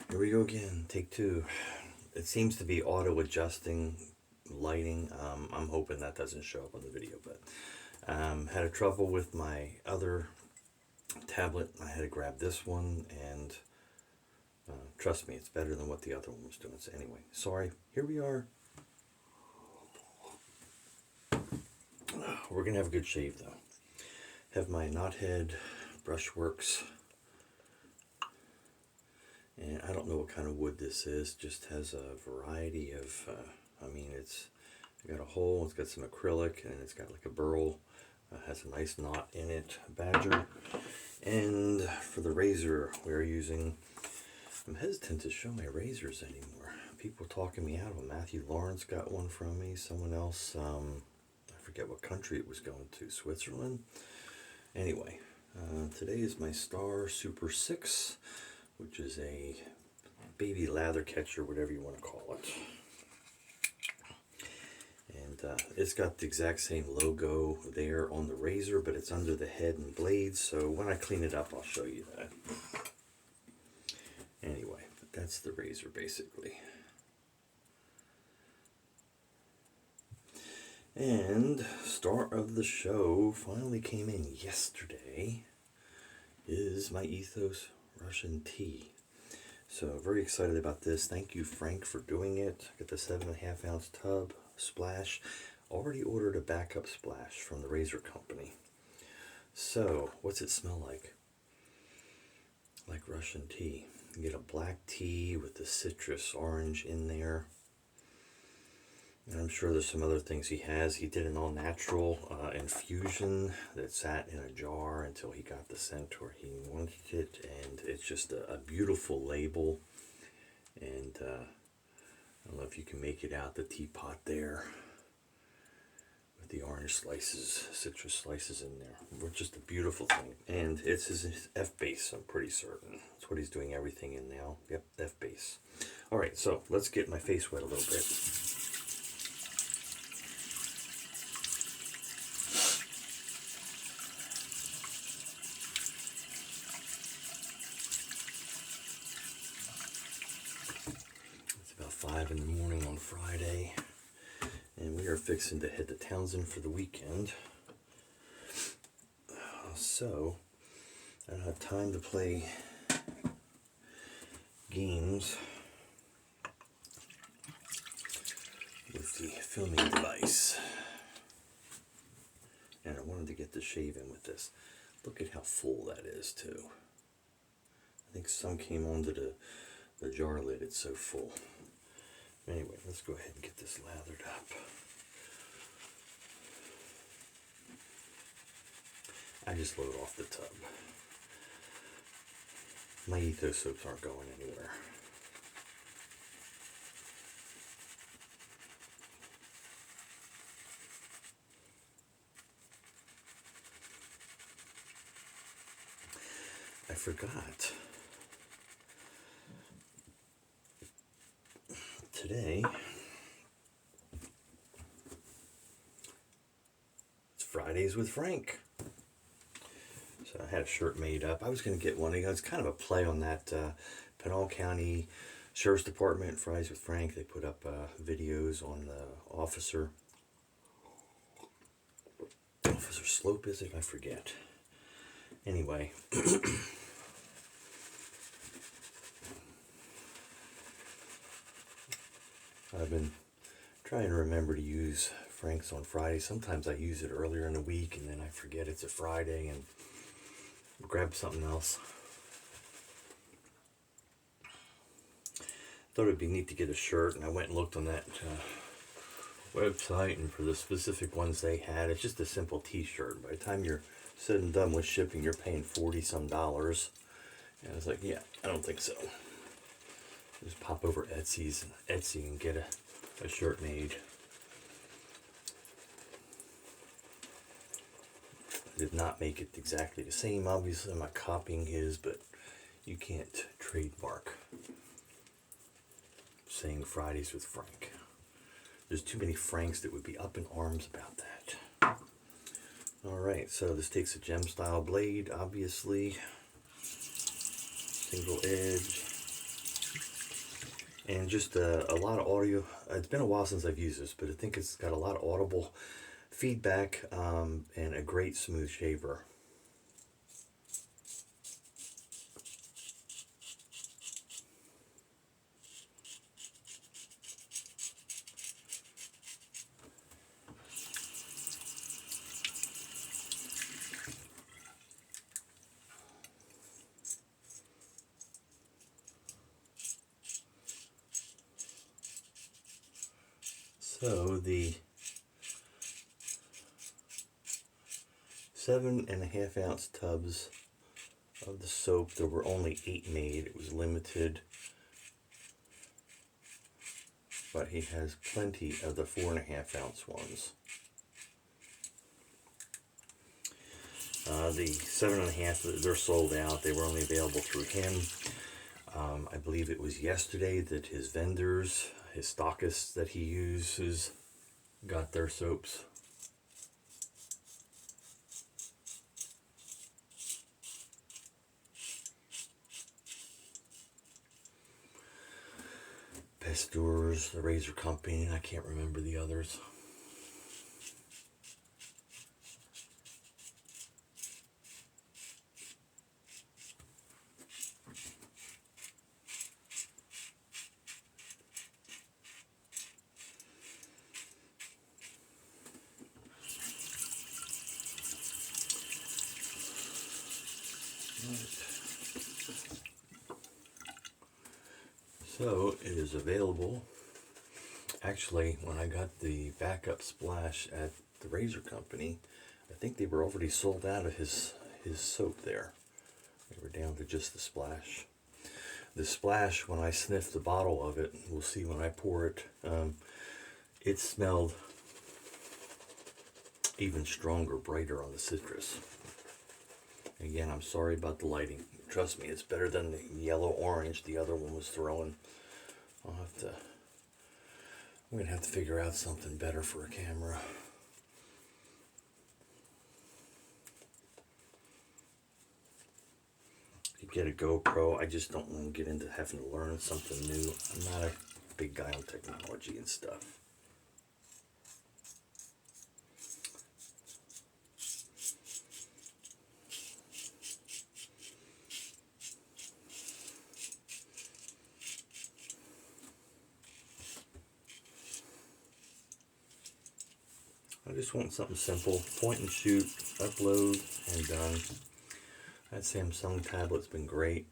Here we go again, take two. It seems to be auto adjusting lighting. I'm hoping that doesn't show up on the video, but had a trouble with my other tablet. I had to grab this one, and trust me, it's better than what the other one was doing. So anyway, sorry, here we are. We're gonna have a good shave though. Have my Knothead Brushworks, and I don't know what kind of wood this is. Just has a variety of, it's got a hole, it's got some acrylic, and it's got like a burl. Has a nice knot in it, badger. And for the razor, we're using, I'm hesitant to show my razors anymore. People talking me out of them. Matthew Lawrence got one from me. Someone else, I forget what country it was going to, Switzerland. Anyway, today is my Star Super 6, which is a baby lather catcher, whatever you want to call it. And it's got the exact same logo there on the razor, but it's under the head and blades. So when I clean it up, I'll show you that. Anyway, but that's the razor basically. And star of the show finally came in yesterday is my Ethos Russian tea. So very excited about this. Thank you, Frank, for doing it. Got the 7.5 ounce tub splash. Already ordered a backup splash from the razor company. So what's it smell like? Like Russian tea. You get a black tea with the citrus orange in there. And I'm sure there's some other things he has. He did an all natural infusion that sat in a jar until he got the scent where he wanted it. And it's just a beautiful label. And I don't know if you can make it out, the teapot there with the orange slices, citrus slices in there. It's just a beautiful thing. And it's his F-base, I'm pretty certain. That's what he's doing everything in now. Yep, F-base. All right, so let's get my face wet a little bit. It's about 5 in the morning on Friday. And we are fixing to head to Townsend for the weekend. So, I don't have time to play games with the filming device. And I wanted to get the shave in with this. Look at how full that is, too. I think some came onto the jar lid. It's so full. Anyway, let's go ahead and get this lathered up. I just load off the tub. My Ethos soaps aren't going anywhere. I forgot. Today, it's Fridays with Frank. So I had a shirt made up. I was going to get one. It's kind of a play on that Pinal County Sheriff's Department, Fridays with Frank. They put up videos on the Officer Slope, is it? I forget. Anyway. I've been trying to remember to use Frank's on Friday. Sometimes I use it earlier in the week and then I forget it's a Friday and grab something else. Thought it'd be neat to get a shirt, and I went and looked on that website, and for the specific ones they had, it's just a simple t-shirt. By the time you're said and done with shipping, you're paying $40-some. And I was like, yeah, I don't think so. Just pop over Etsy and get a shirt made. I did not make it exactly the same. Obviously, I'm not copying his, but you can't trademark saying Fridays with Frank. There's too many Franks that would be up in arms about that. Alright, so this takes a gem style blade, obviously. Single edge. and just a lot of audio. It's been a while since I've used this, but I think it's got a lot of audible feedback, and a great smooth shaver. So the 7.5 ounce tubs of the soap, there were only 8 made. It was limited, but he has plenty of the 4.5 ounce ones. The 7.5, they're sold out. They were only available through him. I believe it was yesterday that his vendors, his stockists that he uses, got their soaps. Pasteurs, the razor company, and I can't remember the others. So it is available. Actually, when I got the backup splash at the razor company, I think they were already sold out of his soap there. They were down to just the splash. The splash, when I sniffed the bottle of it, we'll see when I pour it, it smelled even stronger, brighter on the citrus. Again, I'm sorry about the lighting. Trust me, it's better than the yellow-orange the other one was throwing. I'm going to have to figure out something better for a camera. If you get a GoPro, I just don't want to get into having to learn something new. I'm not a big guy on technology and stuff. I just want something simple, point and shoot, upload, and done. That Samsung tablet's been great.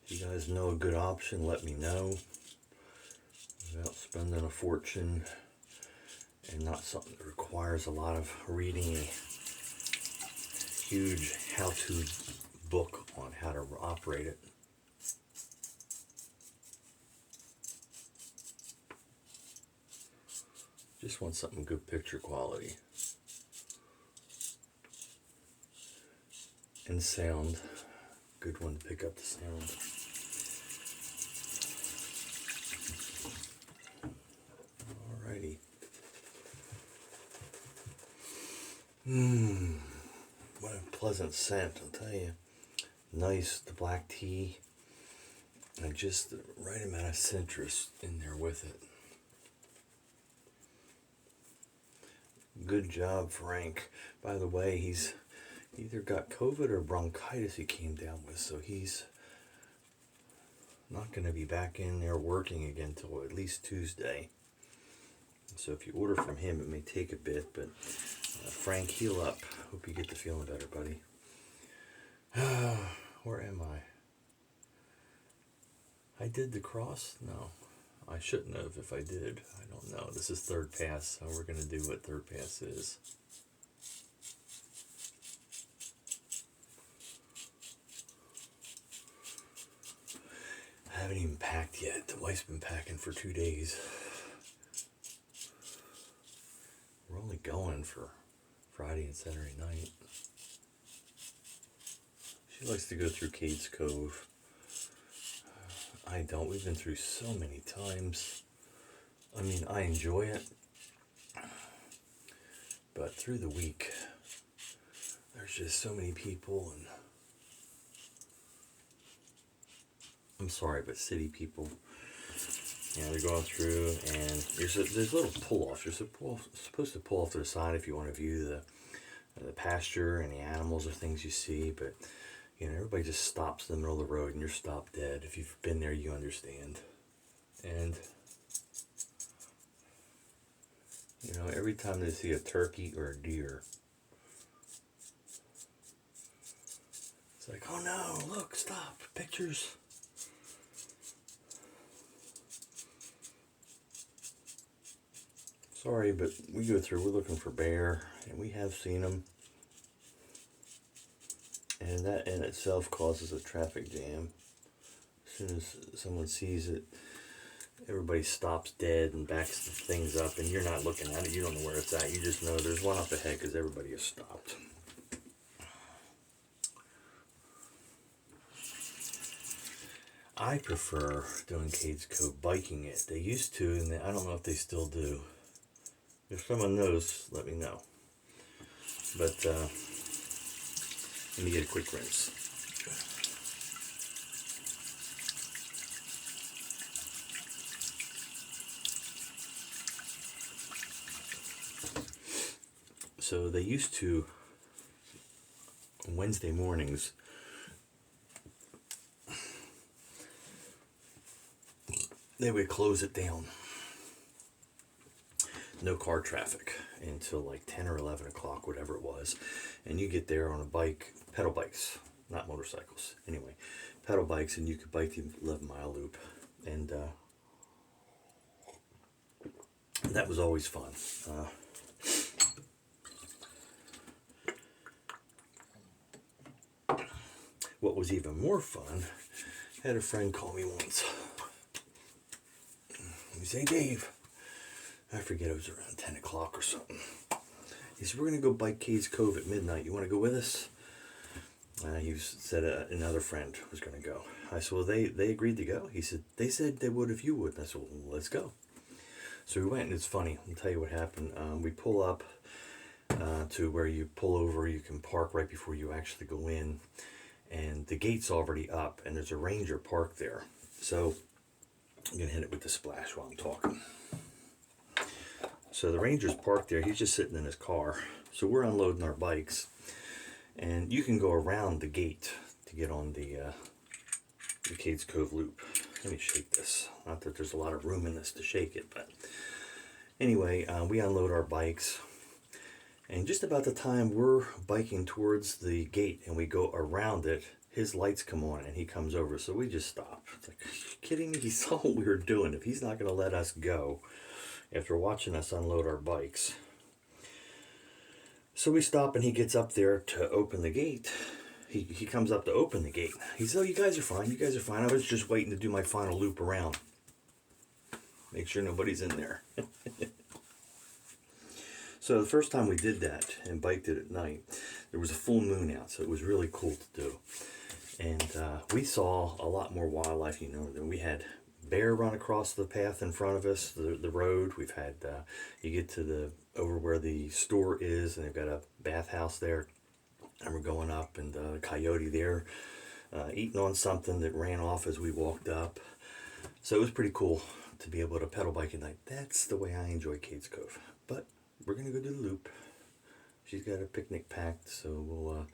If you guys know a good option, let me know. Without spending a fortune and not something that requires a lot of reading a huge how-to book on how to operate it. Just want something good picture quality. And sound. Good one to pick up the sound. Alrighty. What a pleasant scent, I'll tell you. Nice, the black tea. And just the right amount of citrus in there with it. Good job, Frank. By the way, he's either got COVID or bronchitis he came down with, so he's not going to be back in there working again till at least Tuesday. So if you order from him, it may take a bit, but Frank, heal up. Hope you get to feeling better, buddy. Where am I did the cross? No. I shouldn't have if I did. I don't know. This is third pass, so we're going to do what third pass is. I haven't even packed yet. The wife's been packing for 2 days. We're only going for Friday and Saturday night. She likes to go through Cades Cove. I don't. We've been through so many times. I mean, I enjoy it, But through the week, there's just so many people, and I'm sorry, but city people, they're going through, and there's little pull-offs. You're supposed to pull off to the side if you want to view the pasture and the animals or things you see, but everybody just stops in the middle of the road, and you're stopped dead. If you've been there, you understand. And every time they see a turkey or a deer, it's like, oh no, look, stop, pictures. Sorry, but we go through, we're looking for bear, and we have seen them. And that in itself causes a traffic jam. As soon as someone sees it, everybody stops dead and backs things up, and you're not looking at it. You don't know where it's at. You just know there's one up ahead because everybody has stopped. I prefer doing Cades Cove, biking it. They used to, and I don't know if they still do. If someone knows, let me know. But let me get a quick rinse. So they used to, on Wednesday mornings, they would close it down. No car traffic until like 10 or 11 o'clock, whatever it was. And you get there on a bike, pedal bikes, not motorcycles. Anyway, pedal bikes, and you could bike the 11-mile loop. And that was always fun. What was even more fun, I had a friend call me once. He said, "Hey Dave," I forget, it was around 10 o'clock or something. He said, "We're going to go bike Cades Cove at midnight. You want to go with us?" He said another friend was going to go. I said, "Well, they agreed to go." He said, "They said they would if you would." And I said, "Well, let's go." So we went, and it's funny. I'll tell you what happened. We pull up to where you pull over. You can park right before you actually go in. And the gate's already up, and there's a ranger parked there. So I'm going to hit it with the splash while I'm talking. So the ranger's parked there. He's just sitting in his car. So we're unloading our bikes. And you can go around the gate to get on the Cades Cove loop. Let me shake this. Not that there's a lot of room in this to shake it, but anyway, we unload our bikes. And just about the time we're biking towards the gate and we go around it, his lights come on and he comes over. So we just stop. It's like, are you kidding me? He saw what we were doing. If he's not going to let us go after watching us unload our bikes. So we stop, and he gets up there to open the gate. He comes up to open the gate. He said, "Oh, you guys are fine. You guys are fine. I was just waiting to do my final loop around. Make sure nobody's in there." So the first time we did that and biked it at night, there was a full moon out, so it was really cool to do. And we saw a lot more wildlife, than we had. Bear run across the path in front of us, the road. We've had, you get to over where the store is, and they've got a bathhouse there. And we're going up, and a coyote there eating on something that ran off as we walked up. So it was pretty cool to be able to pedal bike at night. That's the way I enjoy Cades Cove. But we're going to go do the loop. She's got her picnic packed, so we'll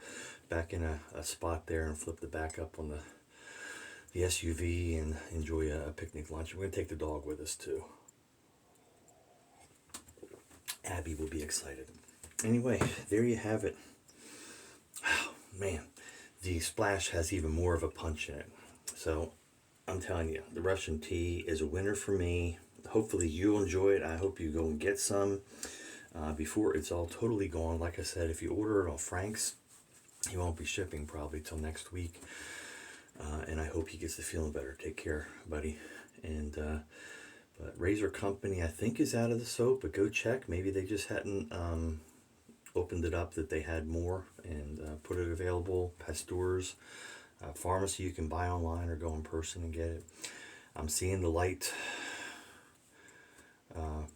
back in a spot there and flip the back up on the SUV and enjoy a picnic lunch. We're going to take the dog with us too. Abby will be excited. Anyway, there you have it. Oh, man, the splash has even more of a punch in it. So I'm telling you, the Russian tea is a winner for me. Hopefully you'll enjoy it. I hope you go and get some before it's all totally gone. Like I said, if you order it on Frank's, he won't be shipping probably till next week. And I hope he gets to feeling better. Take care, buddy. And but Razor Company, I think, is out of the soap, but go check. Maybe they just hadn't opened it up, that they had more, and put it available. Pasteur's pharmacy, you can buy online or go in person and get it. I'm seeing the light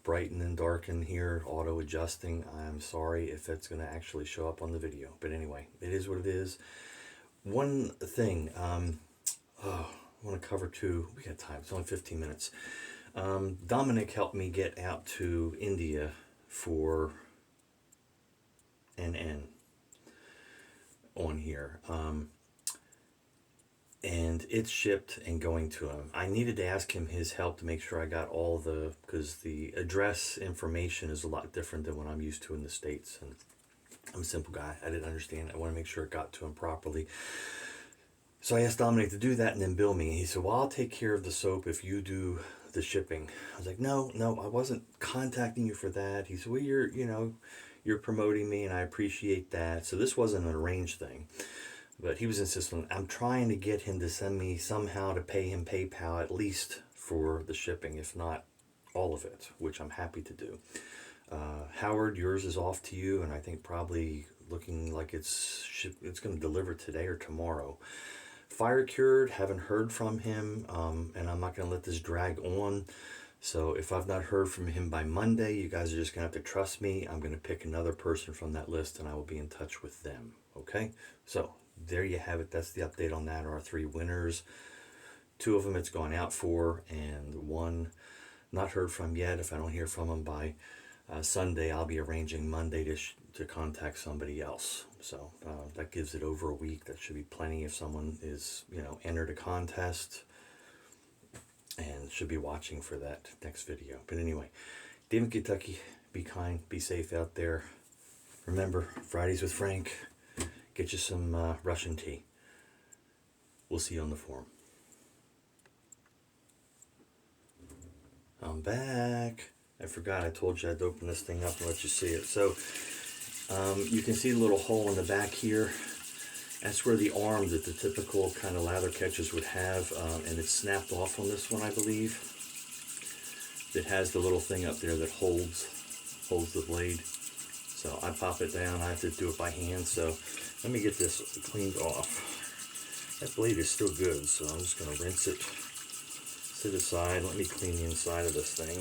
brighten and darken here, auto adjusting. I'm sorry if it's going to actually show up on the video, but anyway, it is what it is. One thing, I want to cover too. We got time. It's only 15 minutes. Dominic helped me get out to India for an N on here. And it's shipped and going to him. I needed to ask him his help to make sure I got all because the address information is a lot different than what I'm used to in the States. And I'm a simple guy. I didn't understand. I want to make sure it got to him properly. So I asked Dominic to do that and then bill me. He said, well, I'll take care of the soap if you do the shipping. I was like, no, I wasn't contacting you for that. He said, well, you're promoting me and I appreciate that. So this wasn't an arranged thing. But he was insistent. I'm trying to get him to send me somehow to pay him PayPal at least for the shipping, if not all of it, which I'm happy to do. Howard, yours is off to you, and I think probably looking like it's going to deliver today or tomorrow. Fire Cured, haven't heard from him, and I'm not going to let this drag on. So if I've not heard from him by Monday, you guys are just going to have to trust me. I'm going to pick another person from that list, and I will be in touch with them. Okay? So there you have it. That's the update on that. Our 3 winners. 2 of them it's gone out for, and 1 not heard from yet. If I don't hear from him by Sunday, I'll be arranging Monday to contact somebody else. So that gives it over a week. That should be plenty if someone is, entered a contest, and should be watching for that next video. But anyway, David, Kentucky, be kind, be safe out there. Remember, Fridays with Frank. Get you some Russian tea. We'll see you on the forum. I'm back. I forgot I told you I'd open this thing up and let you see it. So you can see the little hole in the back here. That's where the arm that the typical kind of lather catches would have, and it's snapped off on this one, I believe. It has the little thing up there that holds the blade. So I pop it down. I have to do it by hand. So let me get this cleaned off. That blade is still good, so I'm just going to rinse it, sit aside. Let me clean the inside of this thing,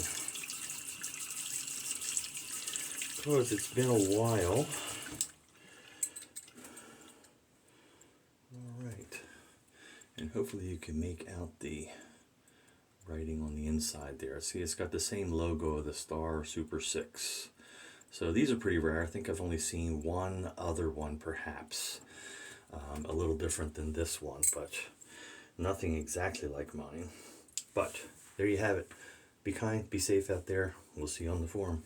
because it's been a while. Alright, and hopefully you can make out the writing on the inside there. See, it's got the same logo of the Star Super 6. So these are pretty rare. I think I've only seen one other one, perhaps. A little different than this one, but nothing exactly like mine. But there you have it. Be kind, be safe out there. We'll see you on the forum.